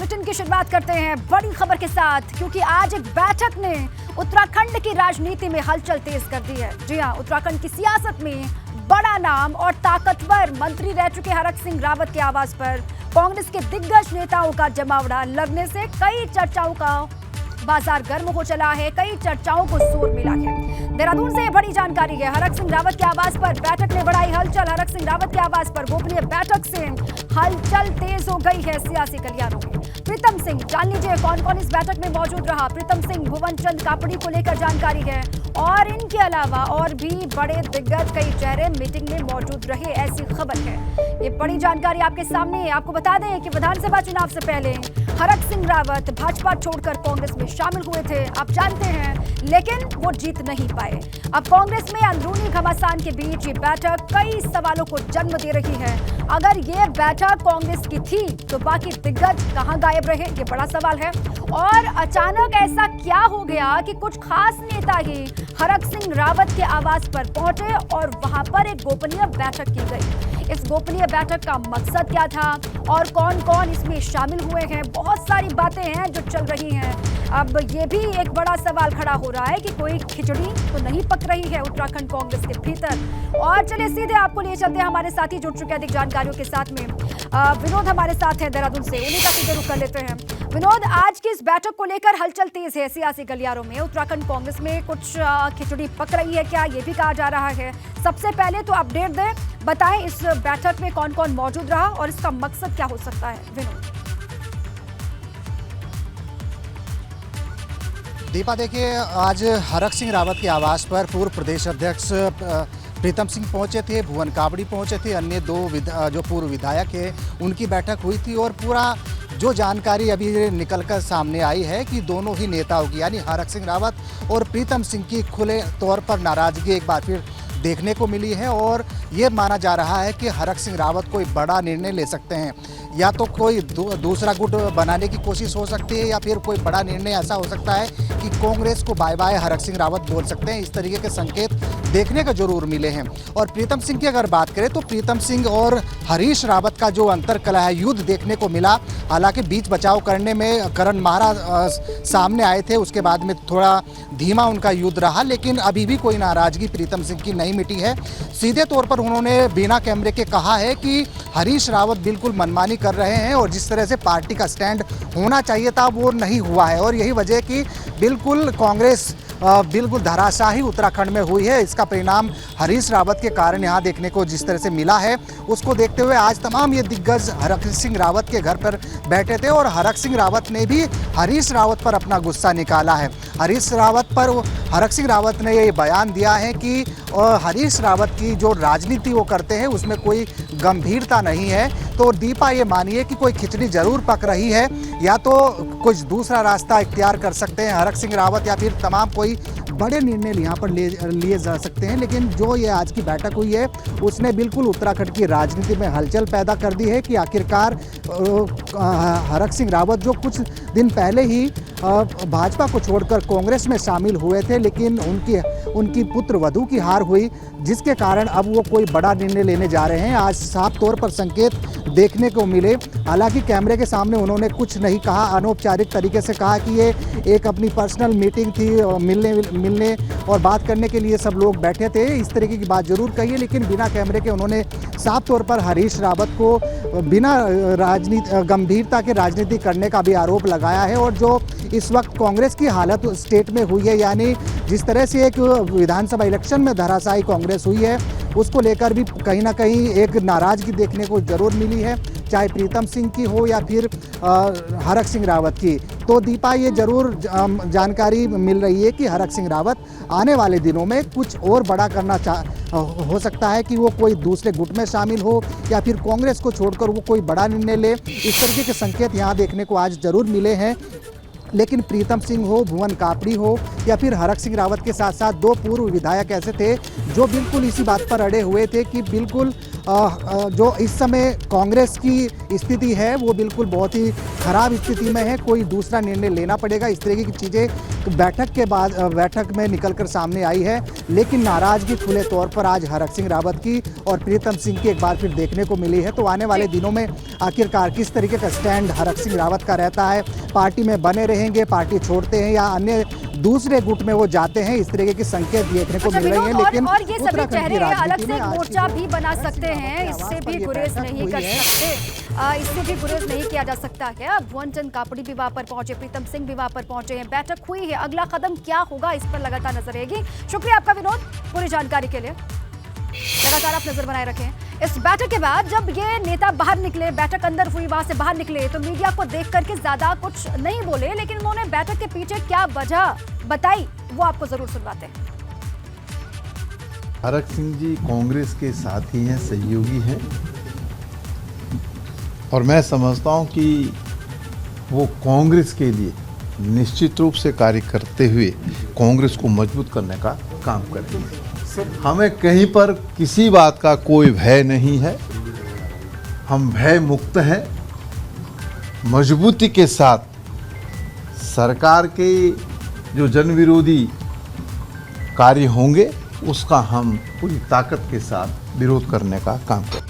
Bulletin की शुरुआत करते हैं बड़ी खबर के साथ, क्योंकि आज एक बैठक ने उत्तराखंड की राजनीति में हलचल तेज कर दी है। जी हां, उत्तराखंड की सियासत में बड़ा नाम और ताकतवर मंत्री रह चुके हरक सिंह रावत के आवास पर कांग्रेस के दिग्गज नेताओं का जमावड़ा लगने से कई चर्चाओं का बाजार गर्म हो चला है, कई चर्चाओं को जोर मिला है। देहरादून से ये बड़ी जानकारी है। हरक सिंह रावत के आवास पर बैठक ने बढ़ाई हलचल। हरक सिंह रावत के आवास पर गोपनीय बैठक से हलचल तेज हो गई है सियासी गलियारों में। प्रीतम सिंह, जान लीजिए कौन कौन इस बैठक में मौजूद रहा। प्रीतम सिंह, भुवन चंद कापड़ी को लेकर जानकारी है और इनके अलावा और भी बड़े दिग्गज कई चेहरे मीटिंग में मौजूद रहे, ऐसी खबर है। ये बड़ी जानकारी आपके सामने है। आपको बता दें कि विधानसभा चुनाव से पहले हरक सिंह रावत भाजपा छोड़कर कांग्रेस में शामिल हुए थे, आप जानते हैं, लेकिन वो जीत नहीं पाए। अब कांग्रेस में अंदरूनी घमासान के बीच ये बैठक कई सवालों को जन्म दे रही है। अगर ये बैठक कांग्रेस की थी तो बाकी दिग्गज कहां गायब रहे, ये बड़ा सवाल है। और अचानक ऐसा क्या हो गया कि कुछ खास नेता ही हरक सिंह रावत के आवास पर पहुंचे और वहां पर एक गोपनीय बैठक की गई। इस गोपनीय बैठक का मकसद क्या था और कौन कौन इसमें शामिल हुए हैं, बहुत सारी बातें हैं जो चल रही हैं। अब ये भी एक बड़ा सवाल खड़ा हो रहा है कि कोई खिचड़ी तो नहीं पक रही है उत्तराखंड कांग्रेस के भीतर। और चलिए सीधे आपको ले चलते हैं, हमारे साथी जुड़ चुके हैं अधिक जानकारियों के साथ में। विनोद हमारे साथ हैं देहरादून से, उन्हीं का सीधे रुख कर लेते हैं। विनोद, आज की इस बैठक को लेकर हलचल तेज है सियासी गलियारों में। उत्तराखंड कांग्रेस में कुछ खिचड़ी पक रही है क्या, ये भी कहा जा रहा है। सबसे पहले तो अपडेट दें, बताएं इस बैठक में कौन कौन मौजूद रहा और इसका मकसद क्या हो सकता है। विनोद। दीपा, देखिए, आज हरक सिंह रावत के आवास पर पूर्व प्रदेश अध्यक्ष प्रीतम सिंह पहुंचे थे, भुवन कापड़ी पहुंचे थे, अन्य दो जो पूर्व विधायक है उनकी बैठक हुई थी। और पूरा जो जानकारी अभी निकलकर सामने आई है कि दोनों ही नेताओं की, यानी हरक सिंह रावत और प्रीतम सिंह की खुले तौर पर नाराजगी एक बार फिर देखने को मिली है। और ये माना जा रहा है कि हरक सिंह रावत कोई बड़ा निर्णय ले सकते हैं, या तो कोई दूसरा गुट बनाने की कोशिश हो सकती है, या फिर कोई बड़ा निर्णय ऐसा हो सकता है कि कांग्रेस को बाय बाय हरक सिंह रावत बोल सकते हैं। इस तरीके के संकेत देखने को जरूर मिले हैं। और प्रीतम सिंह की अगर बात करें तो प्रीतम सिंह और हरीश रावत का जो अंतरकलह है, युद्ध देखने को मिला। हालांकि बीच बचाव करने में करण मारा सामने आए थे, उसके बाद में थोड़ा धीमा उनका युद्ध रहा, लेकिन अभी भी कोई नाराजगी प्रीतम सिंह की नहीं मिटी है। सीधे तौर पर उन्होंने बिना कैमरे के कहा है कि हरीश रावत बिल्कुल मनमानी कर रहे हैं और जिस तरह से पार्टी का स्टैंड होना चाहिए था वो नहीं हुआ है। और यही वजह कि बिल्कुल कांग्रेस बिल्कुल धराशाही उत्तराखंड में हुई है। इसका परिणाम हरीश रावत के कारण यहाँ देखने को जिस तरह से मिला है, उसको देखते हुए आज तमाम ये दिग्गज हरक सिंह रावत के घर पर बैठे थे और हरक सिंह रावत ने भी हरीश रावत पर अपना गुस्सा निकाला है। हरीश रावत पर हरक सिंह रावत ने ये बयान दिया है कि हरीश रावत की जो राजनीति वो करते हैं उसमें कोई गंभीरता नहीं है। तो दीपा, ये मानिए कि कोई खिचड़ी जरूर पक रही है, या तो कुछ दूसरा रास्ता इख्तियार कर सकते हैं हरक सिंह रावत, या फिर तमाम कोई बड़े निर्णय यहाँ पर लिए जा सकते हैं। लेकिन जो ये आज की बैठक हुई है उसने बिल्कुल उत्तराखंड की राजनीति में हलचल पैदा कर दी है कि आखिरकार हरक सिंह रावत जो कुछ दिन पहले ही भाजपा को छोड़कर कांग्रेस में शामिल हुए थे, लेकिन उनकी पुत्र वधू की हार हुई, जिसके कारण अब वो कोई बड़ा निर्णय लेने जा रहे हैं। आज साफ तौर पर संकेत देखने को मिले। हालांकि कैमरे के सामने उन्होंने कुछ नहीं कहा, अनौपचारिक तरीके से कहा कि ये एक अपनी पर्सनल मीटिंग थी, मिलने और बात करने के लिए सब लोग बैठे थे, इस तरीके की बात जरूर कही है। लेकिन बिना कैमरे के उन्होंने साफ तौर पर हरीश रावत को बिना गंभीरता के राजनीति करने का भी आरोप लगाया है। और जो इस वक्त कांग्रेस की हालत स्टेट में हुई है, यानी जिस तरह से एक विधानसभा इलेक्शन में धराशायी कांग्रेस हुई है, उसको लेकर भी कहीं ना कहीं एक नाराजगी देखने को जरूर मिली है, चाहे प्रीतम सिंह की हो या फिर हरक सिंह रावत की। तो दीपा, ये जरूर जानकारी मिल रही है कि हरक सिंह रावत आने वाले दिनों में कुछ और बड़ा करना हो सकता है, कि वो कोई दूसरे गुट में शामिल हो या फिर कांग्रेस को छोड़कर वो कोई बड़ा निर्णय ले। इस तरीके के संकेत यहाँ देखने को आज जरूर मिले हैं। लेकिन प्रीतम सिंह हो, भुवन कापड़ी हो या फिर हरक सिंह रावत के साथ साथ दो पूर्व विधायक ऐसे थे जो बिल्कुल इसी बात पर अड़े हुए थे कि बिल्कुल जो इस समय कांग्रेस की स्थिति है वो बिल्कुल बहुत ही खराब स्थिति में है। कोई दूसरा निर्णय लेना पड़ेगा, इस तरीके की चीज़ें बैठक के बाद बैठक में निकलकर सामने आई है। लेकिन नाराजगी खुले तौर पर आज हरक सिंह रावत की और प्रीतम सिंह की एक बार फिर देखने को मिली है। तो आने वाले दिनों में आखिरकार किस तरीके का स्टैंड हरक सिंह रावत का रहता है, पार्टी में बने रहेंगे, पार्टी छोड़ते हैं या अन्य दूसरे गुट में वो जाते हैं, इस तरीके के संकेत देखने को मिल रहे हैं। लेकिन और ये सभी चेहरे अलग से मोर्चा भी बना सकते हैं, इससे भी गुरेज नहीं कर सकते, इससे भी गुरेज नहीं किया जा सकता है। भुवन चंद कापड़ी भी वहां पर पहुंचे, प्रीतम सिंह भी वहां पर पहुंचे हैं, बैठक हुई है। अगला कदम क्या होगा इस पर लगातार नजर रहेगी। शुक्रिया आपका विनोद पूरी जानकारी के लिए। लगातार आप नजर बनाए रखें। इस बैठक के बाद जब ये नेता बाहर निकले, बैठक अंदर हुई, वहां से बाहर निकले तो मीडिया को देख करके ज्यादा कुछ नहीं बोले, लेकिन उन्होंने बैठक के पीछे क्या वजह बताई वो आपको जरूर सुनवाते हैं। हरक सिंह जी कांग्रेस के साथी हैं, सहयोगी हैं और मैं समझता हूं कि वो कांग्रेस के लिए निश्चित रूप से कार्य करते हुए कांग्रेस को मजबूत करने का काम करेंगे। हमें कहीं पर किसी बात का कोई भय नहीं है, हम भय मुक्त हैं। मजबूती के साथ सरकार के जो जन विरोधी कार्य होंगे उसका हम पूरी ताकत के साथ विरोध करने का काम करें।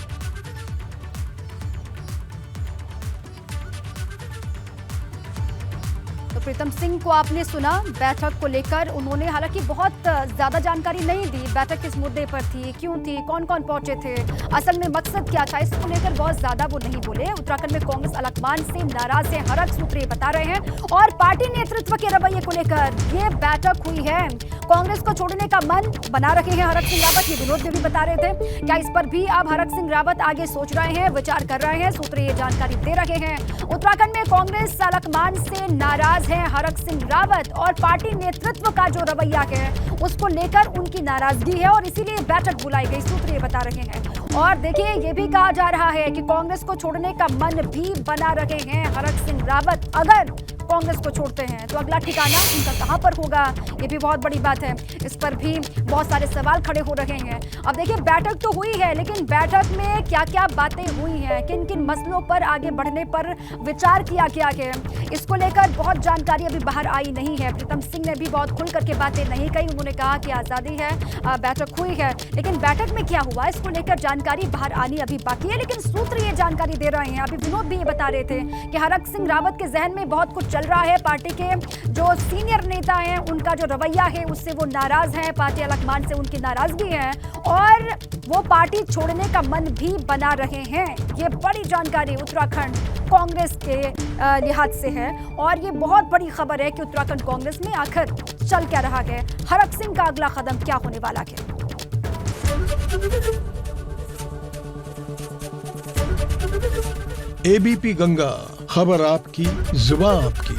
तो प्रीतम सिंह को आपने सुना, बैठक को लेकर उन्होंने हालांकि बहुत ज्यादा जानकारी नहीं दी। बैठक किस मुद्दे पर थी, क्यों थी, कौन कौन पहुंचे थे, असल में मकसद क्या था, इसको लेकर बहुत ज्यादा वो नहीं बोले। उत्तराखंड में कांग्रेस अलकमान से नाराज है, हरक सूत्र बता रहे हैं। और पार्टी नेतृत्व के रवैये को लेकर ये बैठक हुई है। कांग्रेस को छोड़ने का मन बना रखे हैं हरक सिंह रावत, ये विनोद भी बता रहे थे। क्या इस पर भी अब हरक सिंह रावत आगे सोच रहे हैं, विचार कर रहे हैं? सूत्र ये जानकारी दे रहे हैं। उत्तराखंड में कांग्रेस अलकमान से नाराज है हरक सिंह रावत और पार्टी नेतृत्व का जो रवैया है उसको लेकर उनकी नाराजगी है और इसीलिए बैठक बुलाई गई, सूत्र ये बता रहे हैं। और देखिए ये भी कहा जा रहा है कि कांग्रेस को छोड़ने का मन भी बना रहे हैं हरक सिंह रावत। अगर कांग्रेस को छोड़ते हैं तो अगला ठिकाना उनका कहां पर होगा, ये भी बहुत बड़ी बात है। इस पर भी बहुत सारे सवाल खड़े हो रहे हैं। अब देखिए बैठक तो हुई है, लेकिन बैठक में क्या क्या बातें हुई हैं, किन किन मसलों पर आगे बढ़ने पर विचार किया गया है, इसको लेकर बहुत जानकारी अभी बाहर आई नहीं है। प्रीतम सिंह ने भी बहुत खुल करके बातें नहीं कही। उन्होंने कहा कि आज़ादी है, बैठक हुई है, लेकिन बैठक में क्या हुआ इसको लेकर जानकारी बाहर आनी अभी बाकी है। लेकिन सूत्र ये जानकारी दे रहे हैं, अभी विनोद भी ये बता रहे थे कि हरक सिंह रावत के जहन में बहुत कुछ चल रहा है। पार्टी के जो सीनियर नेता हैं उनका जो रवैया है उससे वो नाराज हैं, पार्टी अलकमान से उनकी नाराजगी है और वो पार्टी छोड़ने का मन भी बना रहे हैं। ये बड़ी जानकारी उत्तराखंड कांग्रेस के लिहाज से है और ये बहुत बड़ी खबर है कि उत्तराखंड कांग्रेस में आखिर चल क्या रहा है, हरक सिंह का अगला कदम क्या होने वाला है। एबीपी गंगा, खबर आपकी, जुबान आपकी।